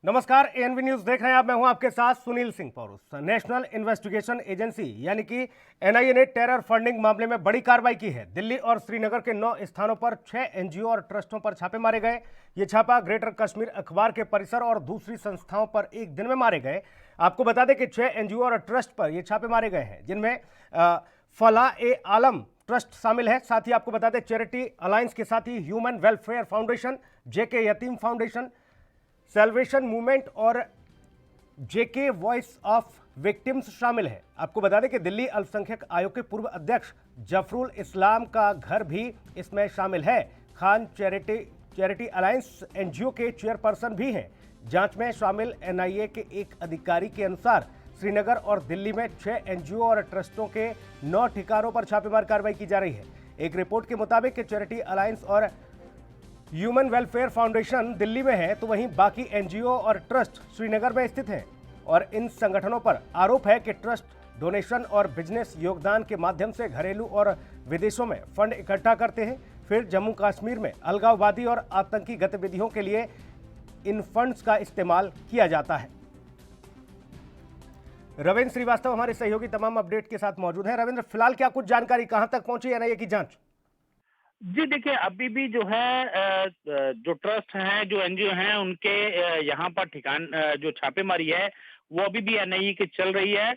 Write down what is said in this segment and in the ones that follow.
नमस्कार, एएनवी न्यूज देख रहे हैं आप। मैं हूं आपके साथ सुनील सिंह पौरुष। नेशनल इन्वेस्टिगेशन एजेंसी यानी कि एनआईए ने टेरर फंडिंग मामले में बड़ी कार्रवाई की है। दिल्ली और श्रीनगर के 9 स्थानों पर 6 एनजीओ और ट्रस्टों पर छापे मारे गए। ये छापा ग्रेटर कश्मीर अखबार के परिसर और दूसरी संस्थाओं पर एक दिन में मारे गए। आपको बता दें कि 6 एनजीओ और ट्रस्ट पर ये छापे मारे गए हैं, जिनमें फलाह-ए-आलम ट्रस्ट शामिल है। साथ ही आपको बता दें चैरिटी अलायंस के साथ ही ह्यूमन वेलफेयर फाउंडेशन, जेके यतीम फाउंडेशन, सेल्वेशन मूवमेंट और जेके वॉइस ऑफ विक्टिम्स शामिल है। आपको बता दें कि दिल्ली अल्पसंख्यक आयोग के पूर्व अध्यक्ष जफरुल इस्लाम का घर भी इसमें शामिल है। खान चैरिटी अलायंस एनजीओ के चेयरपर्सन भी हैं। जांच में शामिल एनआईए के एक अधिकारी के अनुसार श्रीनगर और दिल्ली में 6 एनजीओ और ट्रस्टों के 9 ठिकानों पर छापेमार कार्रवाई की जा रही है। एक रिपोर्ट के मुताबिक चैरिटी अलायंस और ह्यूमन वेलफेयर फाउंडेशन दिल्ली में है, तो वहीं बाकी एनजीओ और ट्रस्ट श्रीनगर में स्थित हैं। और इन संगठनों पर आरोप है कि ट्रस्ट डोनेशन और बिजनेस योगदान के माध्यम से घरेलू और विदेशों में फंड इकट्ठा करते हैं, फिर जम्मू कश्मीर में अलगाववादी और आतंकी गतिविधियों के लिए इन फंड्स का इस्तेमाल किया जाता है। रविंद्र श्रीवास्तव हमारे सहयोगी तमाम अपडेट के साथ मौजूद हैं। रविंद्र, फिलहाल क्या कुछ जानकारी, कहां तक पहुंची एनआईए की जांच? जी देखिए, अभी भी जो है जो ट्रस्ट हैं, जो एनजीओ हैं, उनके यहाँ पर ठिकान जो छापेमारी है वो अभी भी एनआईए की चल रही है।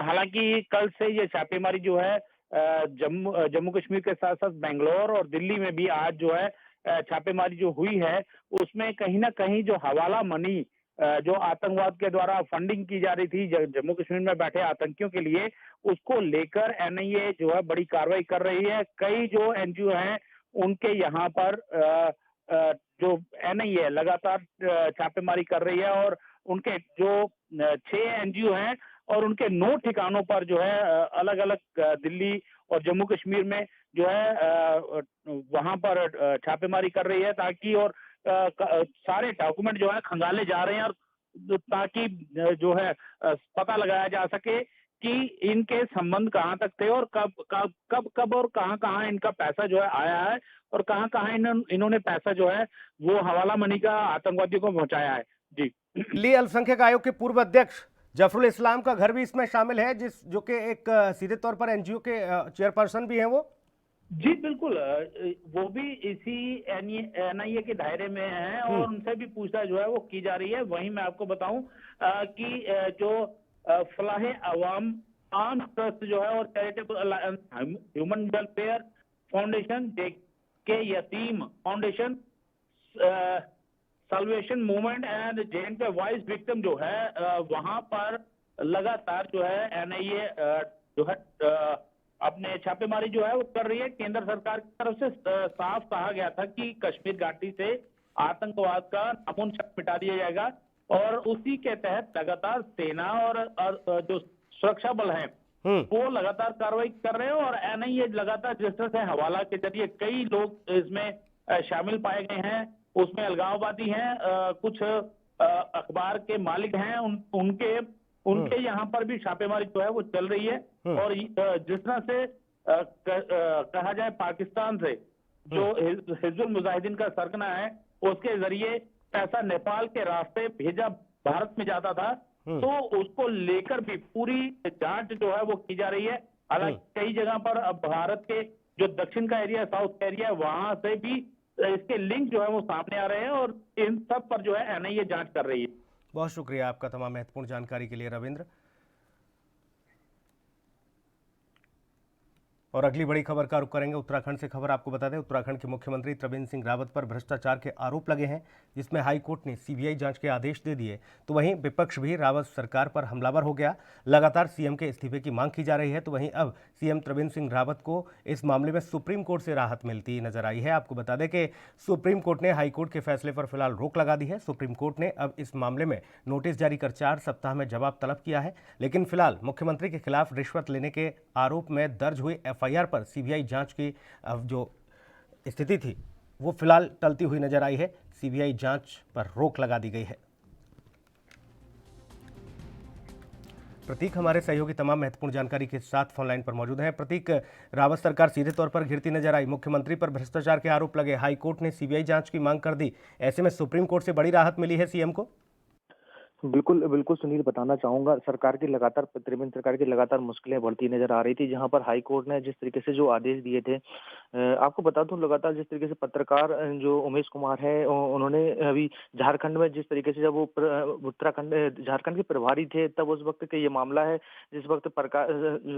हालांकि कल से ये छापेमारी जो है जम्मू कश्मीर के साथ साथ बेंगलोर और दिल्ली में भी आज जो है छापेमारी जो हुई है, उसमें कहीं ना कहीं जो हवाला मनी जो आतंकवाद के द्वारा फंडिंग की जा रही थी जम्मू कश्मीर में बैठे आतंकियों के लिए, उसको लेकर एनआईए जो है बड़ी कार्रवाई कर रही है। कई जो एनजीओ हैं उनके यहाँ पर जो एनआईए लगातार छापेमारी कर रही है और उनके जो 6 एनजीओ हैं और उनके 9 ठिकानों पर जो है अलग अलग दिल्ली और जम्मू कश्मीर में जो है वहां पर छापेमारी कर रही है, ताकि और सारे डॉक्यूमेंट जो है खंगाले जा रहे हैं और ताकि जो है पता लगाया जा सके कि इनके संबंध कहाँ तक थे और कब और कहाँ इनका पैसा जो है आया है और कहाँ इन्होंने पैसा जो है वो हवाला मनी का आतंकवादियों को पहुंचाया है। जी। दिल्ली अल्पसंख्यक आयोग के पूर्व अध्यक्ष जफरुल इस्लाम का घर भी इसमें शामिल है, जो कि एक सीधे तौर पर एनजीओ के चेयरपर्सन भी हैं वो। जी बिल्कुल, वो भी इसी एनआईए के दायरे में हैं और उनसे भी पूछताछ जो है वो की जा रही है। वहीं मैं आपको बताऊं कि जो फलाहे अवाम आम ट्रस्ट जो है और चैरिटेबल ह्यूमन वेलफेयर फाउंडेशन, के यतीम foundation, salvation movement and J&K voice victim जो है वहां पर लगातार जो है एनआईए जो है अपने छापेमारी जो है वो कर रही है। केंद्र सरकार की तरफ से साफ कहा गया था कि कश्मीर घाटी से आतंकवाद का नामो निशान मिटा दिया जाएगा और उसी के तहत लगातार सेना और जो सुरक्षा बल हैं वो लगातार कार्रवाई कर रहे हैं और एनआईए लगातार जिस तरह से हवाला के जरिए कई लोग इसमें शामिल पाए गए हैं, उसमें अलगाववादी हैं, कुछ अखबार के मालिक हैं, उनके यहाँ पर भी छापेमारी जो है वो चल रही है। और जिस तरह से कहा जाए पाकिस्तान से जो हिजबुल मुजाहिदीन का सरगना है उसके जरिए पैसा नेपाल के रास्ते भेजा भारत में जाता था, तो उसको लेकर भी पूरी जांच जो है वो की जा रही है। हालांकि कई जगह पर अब भारत के जो दक्षिण का एरिया, साउथ का एरिया, वहां से भी इसके लिंक जो है वो सामने आ रहे हैं और इन सब पर जो है एनआईए जांच कर रही है। बहुत शुक्रिया आपका तमाम महत्वपूर्ण जानकारी के लिए रविंद्र। और अगली बड़ी खबर का रुख करेंगे उत्तराखंड से। खबर आपको बता दें, उत्तराखंड के मुख्यमंत्री त्रिवेंद्र सिंह रावत पर भ्रष्टाचार के आरोप लगे हैं, जिसमें हाई कोर्ट ने सीबीआई जांच के आदेश दे दिए। तो वहीं विपक्ष भी रावत सरकार पर हमलावर हो गया। लगातार सीएम के इस्तीफे की मांग की जा रही है। तो वहीं अब सीएम त्रिवेंद्र सिंह रावत को इस मामले में सुप्रीम कोर्ट से राहत मिलती नजर आई है। आपको बता दें कि सुप्रीम कोर्ट ने हाई कोर्ट के फैसले पर फिलहाल रोक लगा दी है। सुप्रीम कोर्ट ने अब इस मामले में नोटिस जारी कर 4 सप्ताह में जवाब तलब किया है। लेकिन फिलहाल मुख्यमंत्री के खिलाफ रिश्वत लेने के आरोप में दर्ज हुई एफआईआर पर सीबीआई जांच की जो स्थिति थी वो फिलहाल टलती हुई नजर आई है। सीबीआई जांच पर रोक लगा दी गई है। प्रतीक हमारे सहयोगी तमाम महत्वपूर्ण जानकारी के साथ फोनलाइन पर मौजूद हैं। प्रतीक, रावत सरकार सीधे तौर पर घिरती नजर आई, मुख्यमंत्री पर भ्रष्टाचार के आरोप लगे, हाईकोर्ट ने सीबीआई जांच की मांग कर दी, ऐसे में सुप्रीम कोर्ट से बड़ी राहत मिली है सीएम को। बिल्कुल, बिल्कुल सुनील, बताना चाहूँगा सरकार की लगातार त्रिवेंद्र सरकार की लगातार मुश्किलें बढ़ती नज़र आ रही थी, जहाँ पर हाई कोर्ट ने जिस तरीके से जो आदेश दिए थे, आपको बता दूँ लगातार जिस तरीके से पत्रकार जो उमेश कुमार है उन्होंने अभी झारखंड में जिस तरीके से जब वो उत्तराखंड झारखंड के प्रभारी थे तब उस वक़्त का ये मामला है, जिस वक़्त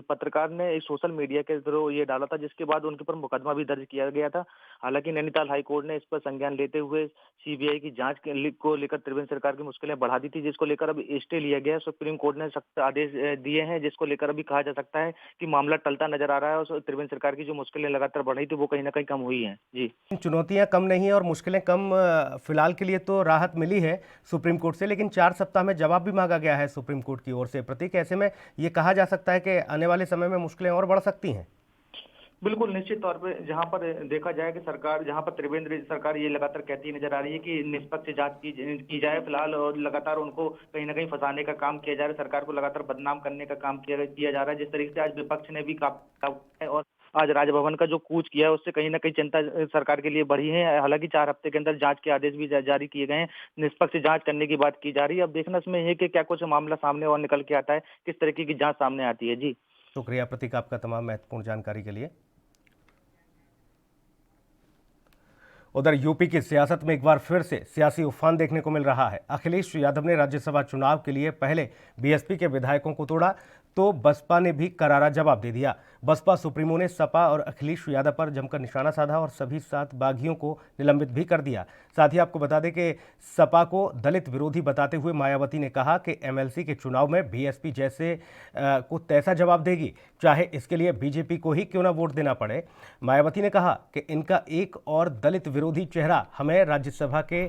पत्रकार ने एक सोशल मीडिया के थ्रू ये डाला था, जिसके बाद उनके ऊपर मुकदमा भी दर्ज किया गया था। हालाँकि नैनीताल हाई कोर्ट ने इस पर संज्ञान लेते हुए सीबीआई की जाँच को लेकर त्रिवेंद्र सरकार की मुश्किलें बढ़ा दी थी, जिसको लेकर अब स्टे लिया गया है। सुप्रीम कोर्ट ने सख्त आदेश दिए हैं, जिसको लेकर अभी कहा जा सकता है कि मामला टलता नजर आ रहा है और त्रिवेंद्र सरकार की जो मुश्किलें लगातार बढ़ रही थी वो कहीं न कहीं कम हुई हैं। जी। चुनौतियां कम नहीं है और मुश्किलें कम, फिलहाल के लिए तो राहत मिली है सुप्रीम कोर्ट से, लेकिन 4 सप्ताह में जवाब भी मांगा गया है सुप्रीम कोर्ट की ओर से। प्रतीक, ऐसे में ये कहा जा सकता है कि आने वाले समय में मुश्किलें और बढ़ सकती हैं। बिल्कुल, निश्चित तौर पे जहाँ पर देखा जाए कि सरकार जहाँ पर त्रिवेंद्र सरकार ये लगातार कहती नजर आ रही है कि निष्पक्ष जांच की जाए फिलहाल, और लगातार उनको कहीं न कहीं फंसाने का काम किया जा रहा है, सरकार को लगातार बदनाम करने का काम किया जा रहा है। जिस तरीके से आज विपक्ष ने भी है और आज राजभवन का जो कूच किया है उससे कहीं न कहीं चिंता सरकार के लिए बढ़ी है। हालाँकि 4 हफ्ते के अंदर जाँच के आदेश भी जारी किए गए हैं, निष्पक्ष जाँच करने की बात की जा रही है। अब देखना इसमें है कि क्या कुछ मामला सामने और निकल के आता है, किस तरीके की जाँच सामने आती है। जी। शुक्रिया प्रतीक, आपका तमाम महत्वपूर्ण जानकारी के लिए। उधर यूपी की सियासत में एक बार फिर से सियासी उफान देखने को मिल रहा है। अखिलेश यादव ने राज्यसभा चुनाव के लिए पहले बीएसपी के विधायकों को तोड़ा तो बसपा ने भी करारा जवाब दे दिया। बसपा सुप्रीमो ने सपा और अखिलेश यादव पर जमकर निशाना साधा और सभी 7 बागियों को निलंबित भी कर दिया। साथ ही आपको बता दें कि सपा को दलित विरोधी बताते हुए मायावती ने कहा कि एमएलसी के चुनाव में बीएसपी जैसे को तैसा जवाब देगी, चाहे इसके लिए बीजेपी को ही क्यों ना वोट देना पड़े। मायावती ने कहा कि इनका एक और दलित विरोधी चेहरा हमें राज्यसभा के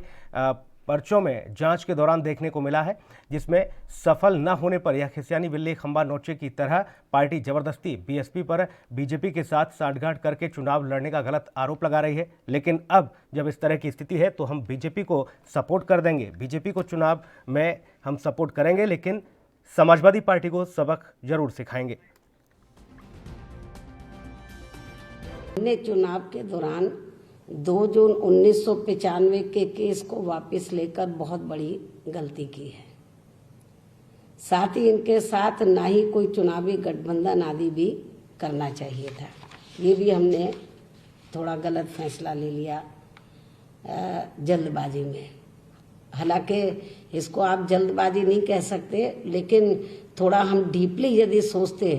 पर्चों में जांच के दौरान देखने को मिला है, जिसमें सफल न होने पर यह खिसियानी बिल्ली खंबा नोचे की तरह पार्टी जबरदस्ती बीएसपी पर बीजेपी के साथ साठगांठ करके चुनाव लड़ने का गलत आरोप लगा रही है। लेकिन अब जब इस तरह की स्थिति है तो हम बीजेपी को सपोर्ट कर देंगे, बीजेपी को चुनाव में हम सपोर्ट करेंगे, लेकिन समाजवादी पार्टी को सबक जरूर सिखाएंगे। चुनाव के दौरान 2 जून 1995 के केस को वापस लेकर बहुत बड़ी गलती की है। साथ ही इनके साथ ना ही कोई चुनावी गठबंधन आदि भी करना चाहिए था। ये भी हमने थोड़ा गलत फैसला ले लिया जल्दबाजी में। हालांकि इसको आप जल्दबाजी नहीं कह सकते, लेकिन थोड़ा हम डीपली यदि सोचते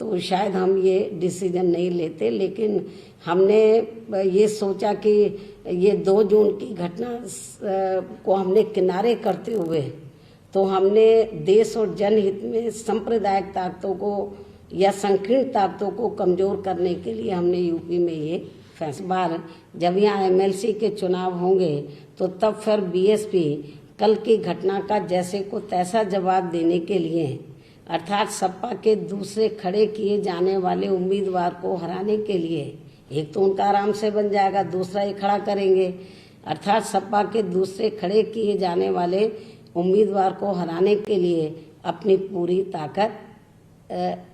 तो शायद हम ये डिसीजन नहीं लेते। लेकिन हमने ये सोचा कि ये 2 जून की घटना को हमने किनारे करते हुए तो हमने देश और जनहित में सांप्रदायिक ताकतों को या संकीर्ण ताकतों को कमजोर करने के लिए हमने यूपी में ये फैसला, जब यहाँ एमएलसी के चुनाव होंगे तो तब फिर बीएसपी कल की घटना का जैसे को तैसा जवाब देने के लिए, अर्थात सपा के दूसरे खड़े किए जाने वाले उम्मीदवार को हराने के लिए, एक तो उनका आराम से बन जाएगा, दूसरा ये खड़ा करेंगे, अर्थात सपा के दूसरे खड़े किए जाने वाले उम्मीदवार को हराने के लिए अपनी पूरी ताकत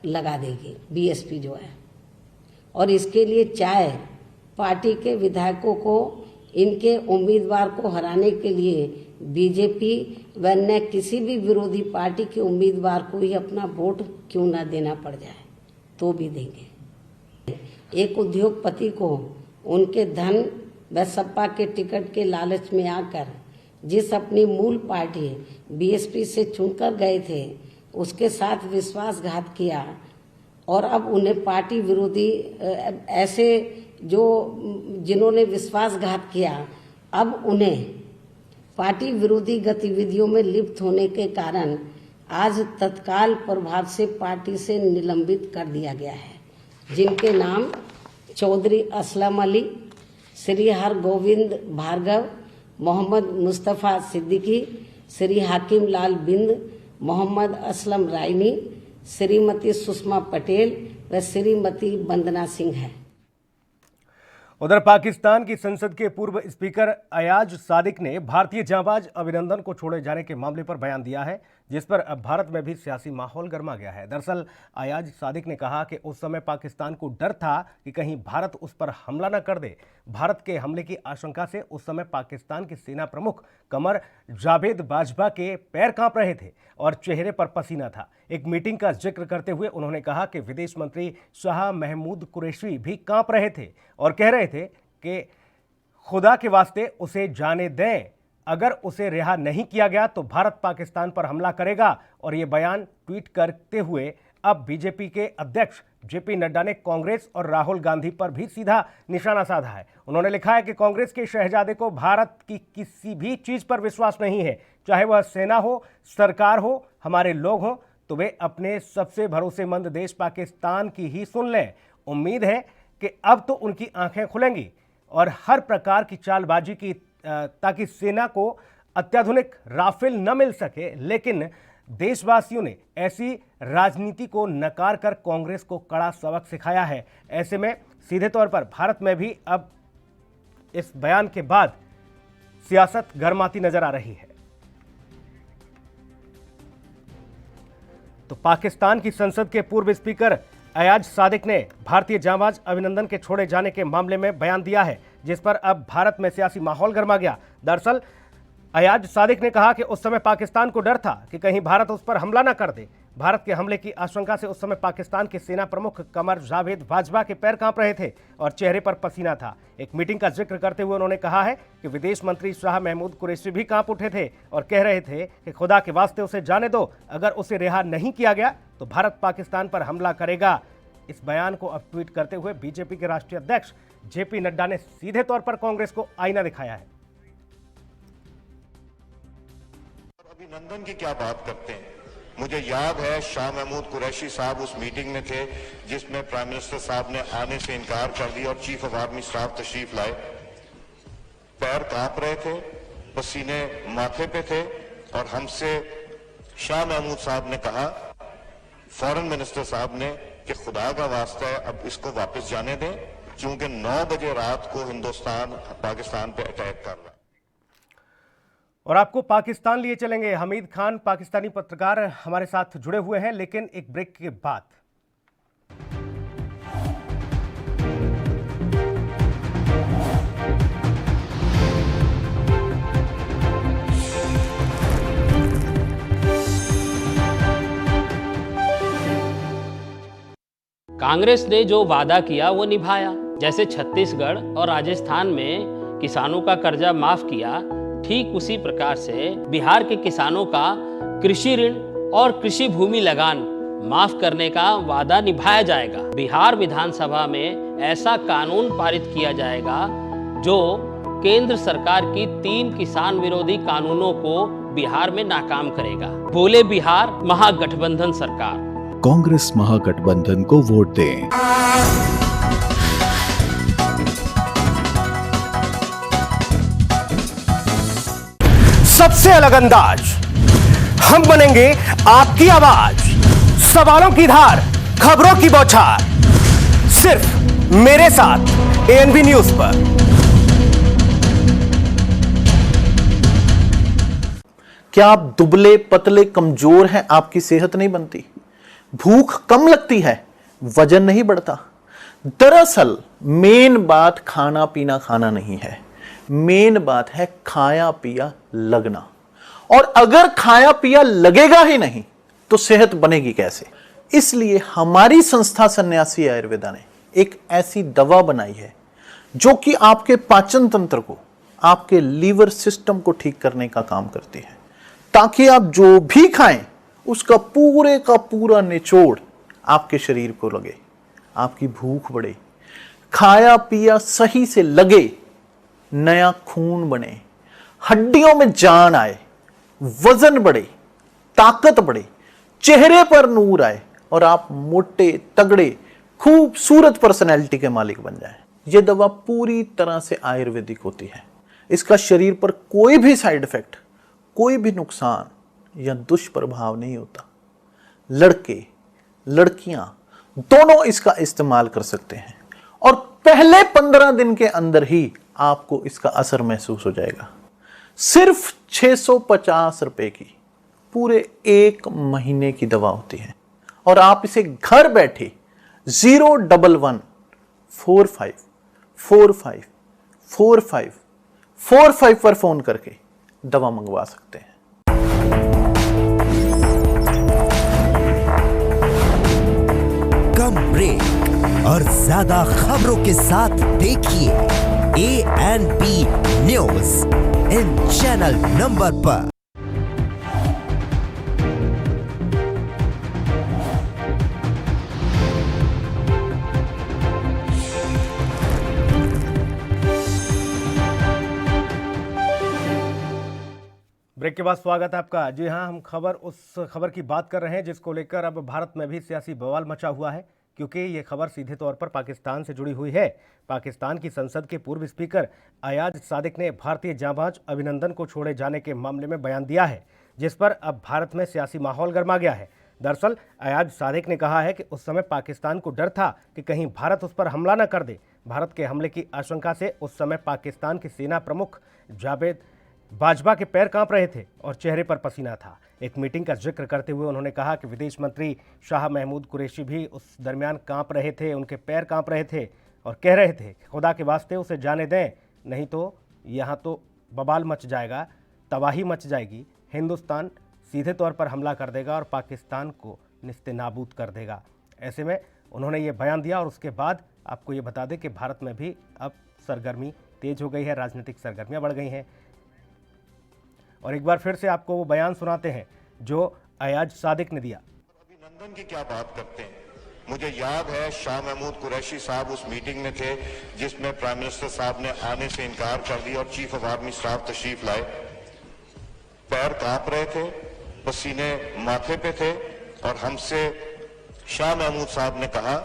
लगा देगी बीएसपी जो है। और इसके लिए चाहे पार्टी के विधायकों को इनके उम्मीदवार को हराने के लिए बीजेपी व न किसी भी विरोधी पार्टी के उम्मीदवार को ही अपना वोट क्यों ना देना पड़ जाए तो भी देंगे। एक उद्योगपति को उनके धन व सपा के टिकट के लालच में आकर जिस अपनी मूल पार्टी बीएसपी से चुनकर गए थे उसके साथ विश्वासघात किया और अब उन्हें पार्टी विरोधी ऐसे जो जिन्होंने विश्वासघात किया, अब उन्हें पार्टी विरोधी गतिविधियों में लिप्त होने के कारण आज तत्काल प्रभाव से पार्टी से निलंबित कर दिया गया है, जिनके नाम चौधरी असलम अली, श्री हरगोविंद भार्गव, मोहम्मद मुस्तफ़ा सिद्दीकी, श्री हाकिम लाल बिंद, मोहम्मद असलम रायनी, श्रीमती सुषमा पटेल व श्रीमती वंदना सिंह है। उधर पाकिस्तान की संसद के पूर्व स्पीकर अयाज सादिक ने भारतीय जांबाज अभिनंदन को छोड़े जाने के मामले पर बयान दिया है, जिस पर अब भारत में भी सियासी माहौल गर्मा गया है। दरअसल अयाज सादिक ने कहा कि उस समय पाकिस्तान को डर था कि कहीं भारत उस पर हमला न कर दे। भारत के हमले की आशंका से उस समय पाकिस्तान के सेना प्रमुख कमर जावेद बाजवा के पैर कांप रहे थे और चेहरे पर पसीना था। एक मीटिंग का जिक्र करते हुए उन्होंने कहा कि विदेश मंत्री शाह महमूद कुरैशी भी कांप रहे थे और कह रहे थे कि खुदा के वास्ते उसे जाने दें, अगर उसे रिहा नहीं किया गया तो भारत पाकिस्तान पर हमला करेगा। और ये बयान ट्वीट करते हुए अब बीजेपी के अध्यक्ष जेपी नड्डा ने कांग्रेस और राहुल गांधी पर भी सीधा निशाना साधा है। उन्होंने लिखा है कि कांग्रेस के शहजादे को भारत की किसी भी चीज पर विश्वास नहीं है, चाहे वह सेना हो, सरकार हो, हमारे लोग हों, तो वे अपने सबसे भरोसेमंद देश पाकिस्तान की ही सुन लें। उम्मीद है कि अब तो उनकी आंखें खुलेंगी और हर प्रकार की चालबाजी की ताकि सेना को अत्याधुनिक राफेल न मिल सके। लेकिन देशवासियों ने ऐसी राजनीति को नकार कर कांग्रेस को कड़ा सबक सिखाया है। ऐसे में सीधे तौर पर भारत में भी अब इस बयान के बाद सियासत गर्माती नजर आ रही है। तो पाकिस्तान की संसद के पूर्व स्पीकर अयाज सादिक ने भारतीय जांबाज अभिनंदन के छोड़े जाने के मामले में बयान दिया है, जिस पर अब भारत में सियासी माहौल गर्मा गया। दरअसल अयाज सादिक ने कहा कि उस समय पाकिस्तान को डर था कि कहीं भारत उस पर हमला न कर दे। भारत के हमले की आशंका से उस समय पाकिस्तान के सेना प्रमुख कमर जावेद बाजवा के पैर कांप रहे थे और चेहरे पर पसीना था। एक मीटिंग का जिक्र करते हुए उन्होंने कहा है कि विदेश मंत्री शाह महमूद कुरैशी भी कांप उठे थे और कह रहे थे कि खुदा के वास्ते उसे जाने दो, अगर उसे रिहा नहीं किया गया तो भारत पाकिस्तान पर हमला करेगा। इस बयान को अब ट्वीट करते हुए बीजेपी के राष्ट्रीय अध्यक्ष जेपी नड्डा ने सीधे तौर पर कांग्रेस को आईना दिखाया है। अभिनंदन की क्या बात करते हैं। मुझे याद है शाह महमूद कुरैशी साहब उस मीटिंग में थे जिसमें प्राइम मिनिस्टर साहब ने आने से इनकार कर दिया और चीफ ऑफ आर्मी स्टाफ तशरीफ लाए। पैर कांप रहे थे, पसीने माथे पे थे और हमसे शाह महमूद साहब ने कहा, फॉरेन मिनिस्टर साहब ने, कि खुदा का वास्ता है अब इसको वापस जाने दें, क्योंकि 9 बजे रात को हिंदुस्तान पाकिस्तान पे अटैक कर रहा है। और आपको पाकिस्तान लिए चलेंगे। हमीद खान पाकिस्तानी पत्रकार हमारे साथ जुड़े हुए हैं, लेकिन एक ब्रेक के बाद। कांग्रेस ने जो वादा किया वो निभाया। जैसे छत्तीसगढ़ और राजस्थान में किसानों का कर्जा माफ किया, ठीक उसी प्रकार से बिहार के किसानों का कृषि ऋण और कृषि भूमि लगान माफ करने का वादा निभाया जाएगा। बिहार विधानसभा में ऐसा कानून पारित किया जाएगा जो केंद्र सरकार की 3 किसान विरोधी कानूनों को बिहार में नाकाम करेगा। बोले बिहार महागठबंधन सरकार। कांग्रेस महागठबंधन को वोट दें। सबसे अलग अंदाज, हम बनेंगे आपकी आवाज। सवालों की धार, खबरों की बौछार, सिर्फ मेरे साथ एएनबी न्यूज पर। क्या आप दुबले पतले कमजोर हैं? आपकी सेहत नहीं बनती, भूख कम लगती है, वजन नहीं बढ़ता? दरअसल मेन बात खाना पीना खाना नहीं है, मेन बात है खाया पिया लगना। और अगर खाया पिया लगेगा ही नहीं तो सेहत बनेगी कैसे? इसलिए हमारी संस्था सन्यासी आयुर्वेदा ने एक ऐसी दवा बनाई है जो कि आपके पाचन तंत्र को, आपके लीवर सिस्टम को ठीक करने का काम करती है, ताकि आप जो भी खाएं उसका पूरे का पूरा निचोड़ आपके शरीर को लगे, आपकी भूख बढ़े, खाया पिया सही से लगे, नया खून बने, हड्डियों में जान आए, वजन बढ़े, ताकत बढ़े, चेहरे पर नूर आए और आप मोटे तगड़े खूबसूरत पर्सनैलिटी के मालिक बन जाएं। यह दवा पूरी तरह से आयुर्वेदिक होती है। इसका शरीर पर कोई भी साइड इफेक्ट, कोई भी नुकसान या दुष्प्रभाव नहीं होता। लड़के लड़कियां दोनों इसका इस्तेमाल कर सकते हैं और पहले 15 दिन के अंदर ही आपको इसका असर महसूस हो जाएगा। सिर्फ 650 रुपए की पूरे 1 महीने की दवा होती है और आप इसे घर बैठे 01145454545 पर फोन करके दवा मंगवा सकते हैं। कम ब्रेक और ज्यादा खबरों के साथ देखिए ANP news in channel number पर। ब्रेक के बाद स्वागत है आपका। जी हाँ, हम उस खबर की बात कर रहे हैं जिसको लेकर अब भारत में भी सियासी बवाल मचा हुआ है, क्योंकि ये खबर सीधे तौर पर पाकिस्तान से जुड़ी हुई है। पाकिस्तान की संसद के पूर्व स्पीकर अयाज सादिक ने भारतीय जांबाज अभिनंदन को छोड़े जाने के मामले में बयान दिया है, जिस पर अब भारत में सियासी माहौल गर्मा गया है। दरअसल अयाज सादिक ने कहा है कि उस समय पाकिस्तान को डर था कि कहीं भारत उस पर हमला न कर दे। भारत के हमले की आशंका से उस समय पाकिस्तान के सेना प्रमुख जावेद बाजवा के पैर कांप रहे थे और चेहरे पर पसीना था। एक मीटिंग का जिक्र करते हुए उन्होंने कहा कि विदेश मंत्री शाह महमूद कुरैशी भी उस दरमियान कांप रहे थे, उनके पैर कांप रहे थे और कह रहे थे कि खुदा के वास्ते उसे जाने दें, नहीं तो यहाँ तो बवाल मच जाएगा, तबाही मच जाएगी, हिंदुस्तान सीधे तौर पर हमला कर देगा और पाकिस्तान को निस्ते-नाबूद कर देगा। ऐसे में उन्होंने ये बयान दिया और उसके बाद आपको ये बता दें कि भारत में भी अब सरगर्मी तेज हो गई है, राजनीतिक सरगर्मियाँ बढ़ गई हैं। और एक बार फिर से आपको वो बयान सुनाते हैं जो अयाज सादिक ने दिया। अभिनंदन की क्या बात करते हैं, मुझे याद है शाह महमूद कुरैशी साहब उस मीटिंग में थे जिसमें प्राइम मिनिस्टर साहब ने आने से इनकार कर दिया और चीफ ऑफ आर्मी स्टाफ तशरीफ लाए। पैर कांप रहे थे, पसीने माथे पे थे और हमसे शाह महमूद साहब ने कहा,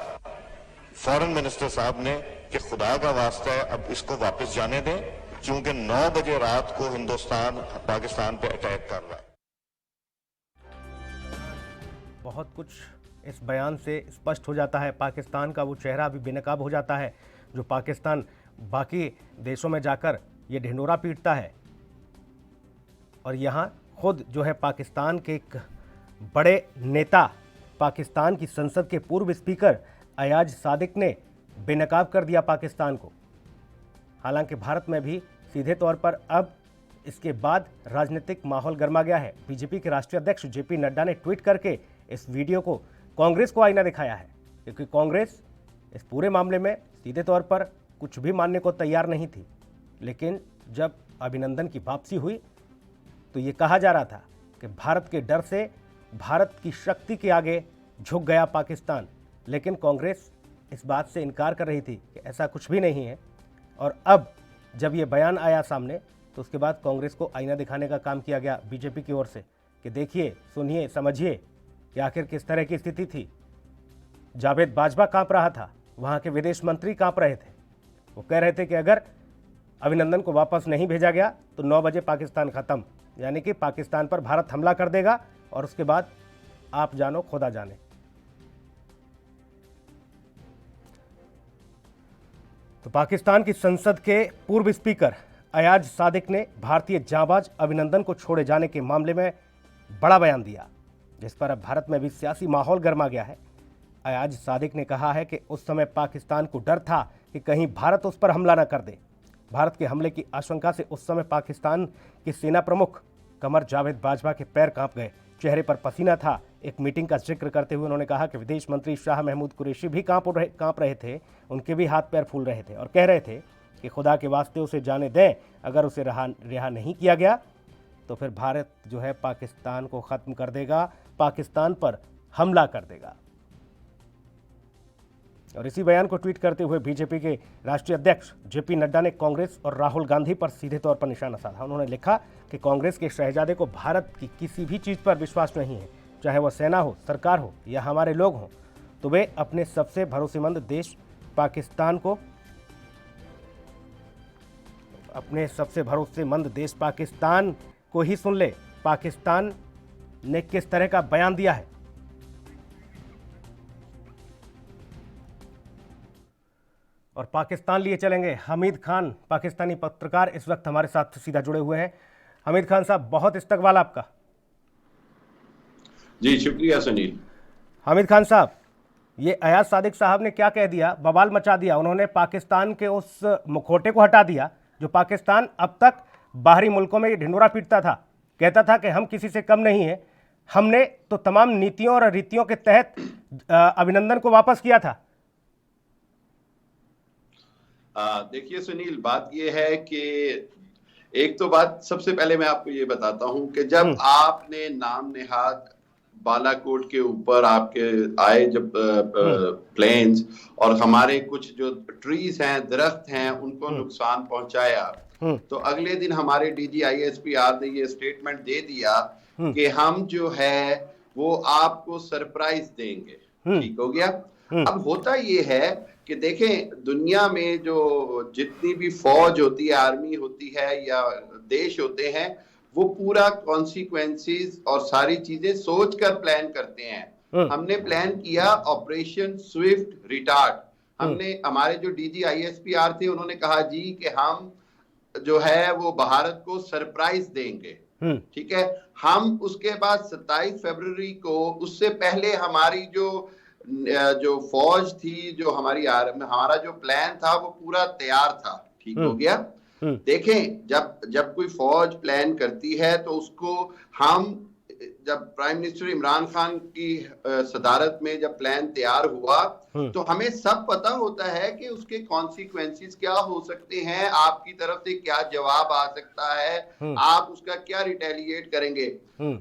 फॉरेन मिनिस्टर साहब ने, कि खुदा का वास्ता है अब इसको वापस जाने दें, क्योंकि 9 बजे रात को हिंदुस्तान पाकिस्तान पे अटैक कर रहा है। बहुत कुछ इस बयान से स्पष्ट हो जाता है। पाकिस्तान का वो चेहरा भी बेनकाब हो जाता है जो पाकिस्तान बाकी देशों में जाकर ये ढिंढोरा पीटता है। और यहाँ खुद जो है पाकिस्तान के एक बड़े नेता, पाकिस्तान की संसद के पूर्व स्पीकर अयाज सादिक ने बेनकाब कर दिया पाकिस्तान को। हालांकि भारत में भी सीधे तौर पर अब इसके बाद राजनीतिक माहौल गर्मा गया है। बीजेपी के राष्ट्रीय अध्यक्ष जेपी नड्डा ने ट्वीट करके इस वीडियो को कांग्रेस को आईना दिखाया है, क्योंकि कांग्रेस इस पूरे मामले में सीधे तौर पर कुछ भी मानने को तैयार नहीं थी। लेकिन जब अभिनंदन की वापसी हुई तो ये कहा जा रहा था कि भारत के डर से, भारत की शक्ति के आगे झुक गया पाकिस्तान। लेकिन कांग्रेस इस बात से इनकार कर रही थी कि ऐसा कुछ भी नहीं है। और अब जब ये बयान आया सामने तो उसके बाद कांग्रेस को आईना दिखाने का काम किया गया बीजेपी की ओर से कि देखिए, सुनिए, समझिए कि आखिर किस तरह की स्थिति थी। जावेद बाजवा कांप रहा था, वहाँ के विदेश मंत्री कांप रहे थे। वो कह रहे थे कि अगर अभिनंदन को वापस नहीं भेजा गया तो 9 बजे पाकिस्तान ख़त्म, यानी कि पाकिस्तान पर भारत हमला कर देगा और उसके बाद आप जानो खुदा जाने। तो पाकिस्तान की संसद के पूर्व स्पीकर अयाज सादिक ने भारतीय जांबाज अभिनंदन को छोड़े जाने के मामले में बड़ा बयान दिया, जिस पर अब भारत में भी सियासी माहौल गर्मा गया है। अयाज सादिक ने कहा है कि उस समय पाकिस्तान को डर था कि कहीं भारत उस पर हमला न कर दे। भारत के हमले की आशंका से उस समय पाकिस्तान के सेना प्रमुख कमर जावेद बाजवा के पैर कांप गए, चेहरे पर पसीना था। एक मीटिंग का जिक्र करते हुए उन्होंने कहा कि विदेश मंत्री शाह महमूद कुरैशी भी कांप रहे थे, उनके भी हाथ पैर फूल रहे थे और कह रहे थे कि खुदा के वास्ते उसे जाने दें, अगर उसे रिहा नहीं किया गया तो फिर भारत जो है पाकिस्तान को ख़त्म कर देगा, पाकिस्तान पर हमला कर देगा। और इसी बयान को ट्वीट करते हुए बीजेपी के राष्ट्रीय अध्यक्ष जेपी नड्डा ने कांग्रेस और राहुल गांधी पर सीधे तौर पर निशाना साधा। उन्होंने लिखा कि कांग्रेस के शहजादे को भारत की किसी भी चीज़ पर विश्वास नहीं है, चाहे वह सेना हो, सरकार हो या हमारे लोग हों, तो वे अपने सबसे भरोसेमंद देश पाकिस्तान को ही सुन ले। पाकिस्तान ने किस तरह का बयान दिया है। और पाकिस्तान लिए चलेंगे हमीद खान, पाकिस्तानी पत्रकार इस वक्त हमारे साथ सीधा जुड़े हुए हैं। हमीद खान साहब, बहुत इस्तकबाल आपका। जी शुक्रिया सुनील। हामिद खान साहब, ये अयाज सादिक साहब ने क्या कह दिया, बवाल मचा दिया। उन्होंने पाकिस्तान के उस मुखौटे को हटा दिया जो पाकिस्तान अब तक बाहरी मुल्कों में ढिंढोरा पीटता था, कहता था कि हम किसी से कम नहीं है। हमने तो तमाम नीतियों और रीतियों के तहत अभिनंदन को वापस किया था। देखिए सुनील, बात ये है कि एक तो बात सबसे पहले मैं आपको ये बताता हूं कि जब आपने नाम नेहाद बालाकोट के ऊपर आपके आए जब प्लेन्स और हमारे कुछ जो ट्रीज हैं, दरख्त हैं, उनको नुकसान पहुंचाया, तो अगले दिन हमारे DGISPR ने ये स्टेटमेंट दे दिया कि हम जो है वो आपको सरप्राइज देंगे। ठीक हो गया। अब होता ये है कि देखें, दुनिया में जो जितनी भी फौज होती है, आर्मी होती है या देश होते हैं, वो पूरा कॉन्सिक्वेंसेस और सारी चीजें सोच कर प्लान करते हैं। हमने प्लान किया ऑपरेशन स्विफ्ट रिटार्ड। हमने, हमारे जो DGISPR थे, उन्होंने कहा जी कि हम जो है वो भारत को सरप्राइज देंगे। ठीक है। हम उसके बाद 27 फरवरी को, उससे पहले हमारी जो फौज थी, जो हमारा जो प्लान था वो पूरा तैयार था। ठीक हो गया। देखें, जब कोई फौज प्लान करती है तो उसको हम, जब प्राइम मिनिस्टर इमरान खान की सदारत में जब प्लान तैयार हुआ तो हमें सब पता होता है कि उसके कॉन्सिक्वेंसेस क्या हो सकते हैं, आपकी तरफ से क्या जवाब आ सकता है, आप उसका क्या रिटेलिएट करेंगे।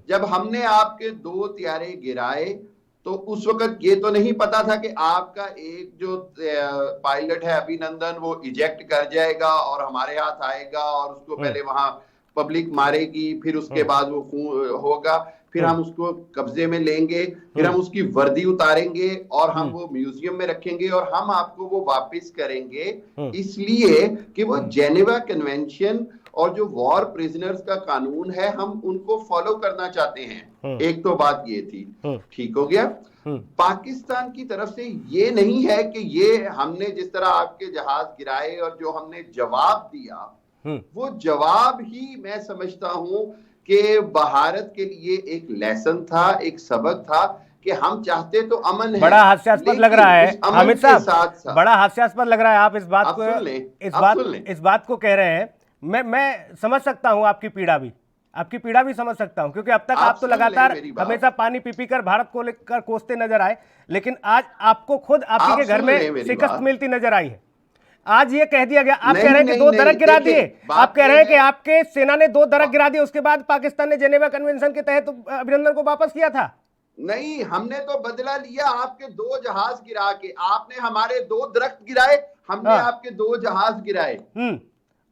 जब हमने आपके 2 त्यारे गिराए तो उस वक्त ये तो नहीं पता था कि आपका एक जो पायलट है अभिनंदन, वो इजेक्ट कर जाएगा और हमारे हाथ आएगा और उसको पहले वहां पब्लिक मारेगी, फिर उसके बाद वो होगा, फिर हम उसको कब्जे में लेंगे, फिर हम उसकी वर्दी उतारेंगे और हम वो म्यूजियम में रखेंगे और हम आपको वो वापस करेंगे, इसलिए कि वो जेनेवा कन्वेंशन और जो वॉर प्रिजनर्स का कानून है, हम उनको फॉलो करना चाहते हैं। एक तो बात ये थी। ठीक हो गया। पाकिस्तान की तरफ से ये नहीं है कि ये हमने जिस तरह आपके जहाज गिराए और जो हमने जवाब दिया, वो जवाब ही मैं समझता हूं कि भारत के लिए एक लेसन था, एक सबक था कि हम चाहते तो अमन है। बड़ा हास्यास्पद लग रहा है हामिद साहब, बड़ा हास्यास्पद लग रहा है। आप इस बात को कह रहे हैं। मैं समझ सकता हूं आपकी पीड़ा भी समझ सकता हूं, क्योंकि अब तक आप तो लगातार हमेशा पानी पी कर भारत को लेकर कोसते नजर आए, लेकिन आज आपको खुद आप के घर में शिकस्त मिलती नजर आई है। आज ये कह दिया गया, आप कह रहे हैं कि 2 दरख्त गिरा दिए, आप कह रहे हैं कि आपके सेना ने 2 दरख्त गिरा दिए, उसके बाद पाकिस्तान ने जेनेवा कन्वेंशन के तहत अभिनंदन को वापस किया था। नहीं, हमने तो बदला लिया आपके 2 जहाज गिरा के। आपने हमारे 2 दरख्त गिराए, हमने आपके 2 जहाज गिराए।